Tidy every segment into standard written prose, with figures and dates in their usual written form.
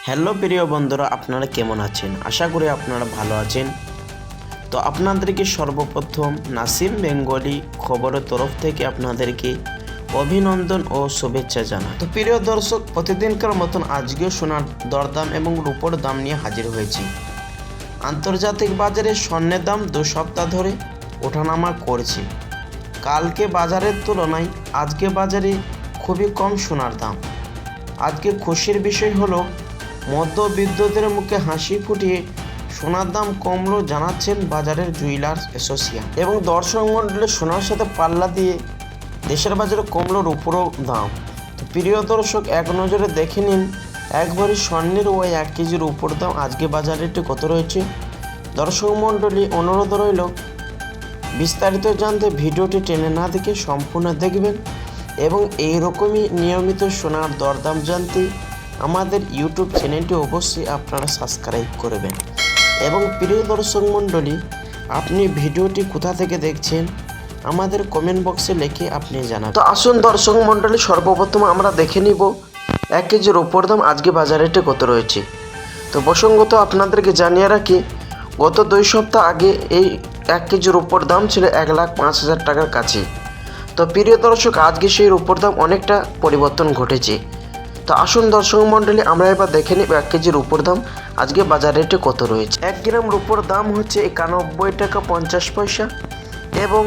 Hello প্রিয় বন্ধুরা, আপনারা কেমন আছেন? আশা করি আপনারা ভালো আছেন। তো আপনাদেরকে সর্বপ্রথম নাসিম বেঙ্গলি খবরের তরফ থেকে আপনাদেরকে অভিনন্দন ও শুভেচ্ছা জানাই। তো প্রিয় দর্শক, প্রতিদিনকার মতন আজকেও সোনার দরদাম এবং রূপোর দাম নিয়ে হাজির হয়েছি। আন্তর্জাতিক বাজারে স্বর্ণের দাম 2 সপ্তাহ ধরে ওঠানামা করছে। কালকে বাজারের তুলনায় আজকে বাজারে খুবই কম সোনার দাম। আজকে খুশির বিষয় হলো মধ্যবিত্তদের মুখে হাসি ফুটিয়ে সোনার দাম কমলো জানাচ্ছেন বাজারের জুয়েলার্স অ্যাসোসিয়েশন। এবং দর্শক মণ্ডলী, সোনার সাথে পাল্লা দিয়ে দেশের বাজারে কমলো রূপোরও দাম। তো প্রিয় দর্শক, এক নজরে দেখে নিন একবারই স্বর্ণের ও 1 কেজির রূপোর দাম আজকে বাজারেটি কত রয়েছে। দর্শক মণ্ডলী, অনুরোধ রইল বিস্তারিত জানতে ভিডিওটি টেনে না দেখে সম্পূর্ণ দেখবেন এবং এইরকমই নিয়মিত সোনার দরদাম জানতে আমাদের ইউটিউব চ্যানেলটি অবশ্যই আপনারা সাবস্ক্রাইব করবেন। এবং প্রিয় দর্শক মণ্ডলী, আপনি ভিডিওটি কোথা থেকে দেখছেন আমাদের কমেন্ট বক্সে লিখে আপনি জানাবেন। তো আসুন দর্শক মণ্ডলী, সর্বপ্রথম আমরা দেখে নিব 1 কেজির রূপোর দাম আজকে বাজারেতে কত রয়েছে। তো প্রসঙ্গত আপনাদেরকে জানিয়ে রাখি, গত 2 সপ্তাহ আগে এই 1 কেজির রূপোর দাম ছিল 1,05,000 টাকার কাছে। তো প্রিয় দর্শক, আজকে সেই রূপোর দাম অনেকটা পরিবর্তন ঘটেছে। তো আসুন দর্শক মণ্ডলী, আমরা এবার দেখে নিব 1 কেজির রূপোর দাম আজকে বাজার রেটে কত রয়েছে। 1 গ্রাম রূপোর দাম হচ্ছে 91 টাকা 50 পয়সা এবং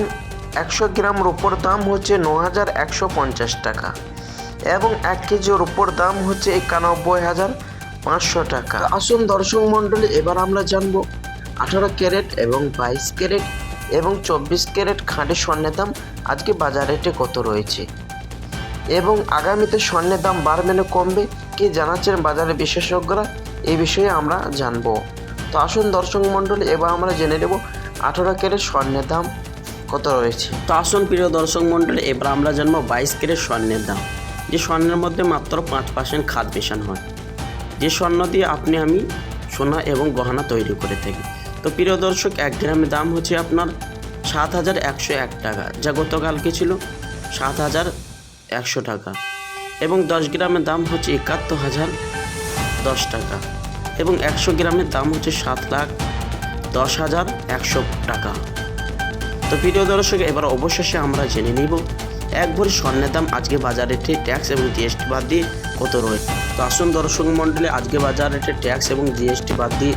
100 গ্রাম রূপোর দাম হচ্ছে 9,150 টাকা এবং 1 কেজি রূপোর দাম হচ্ছে 91,500 টাকা। আসুন দর্শক মণ্ডলী, এবার আমরা জানবো 18 ক্যারেট এবং 22 ক্যারেট এবং 24 ক্যারেট খাঁটি স্বর্ণের দাম আজকে বাজার রেটে কত রয়েছে এবং আগামীতে স্বর্ণের দাম বাড়বে না কমবে কি জানাচ্ছেন বাজারের বিশেষজ্ঞরা, এই বিষয়ে আমরা জানবো। তো আসুন দর্শক মণ্ডলী, এবার আমরা জেনে নেব 18 ক্যারেট স্বর্ণের দাম কত রয়েছে। তো আসুন প্রিয় দর্শক মণ্ডলী, এবার আমরা জানবো 22 ক্যারেট স্বর্ণের দাম, যে স্বর্ণের মধ্যে মাত্র 5% খাদ মেশানো হয়, যে স্বর্ণ দিয়ে আপনি আমি সোনা এবং গহনা তৈরি করে থাকি। তো প্রিয় দর্শক, 1 গ্রামের দাম হচ্ছে আপনার 7,101 টাকা, যা গতকালকে ছিল 7,100 টাকা এবং 10 গ্রামের দাম হচ্ছে 71,010 টাকা এবং 100 গ্রামের দাম হচ্ছে 7,10,100 টাকা। তো প্রিয় দর্শক, এবার অবশেষে আমরা জেনে নিব 1 ভরি স্বর্ণের দাম আজকে বাজার রেটে ট্যাক্স এবং জিএসটি বাদ দিয়ে কত রয়েছে। তো আসুন দর্শক মণ্ডলী, আজকে বাজার রেটে ট্যাক্স এবং জিএসটি বাদ দিয়ে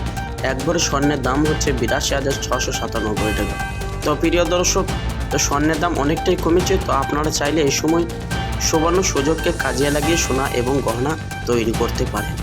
1 ভরি স্বর্ণের দাম হচ্ছে 82,697 টাকা। তো প্রিয় দর্শক, তো স্বর্ণের দাম অনেকটাই কমেছে। তো আপনারা চাইলে এই সময় সুবর্ণ সুযোগকে কাজে লাগিয়ে সোনা এবং গহনা তৈরি করতে পারেন।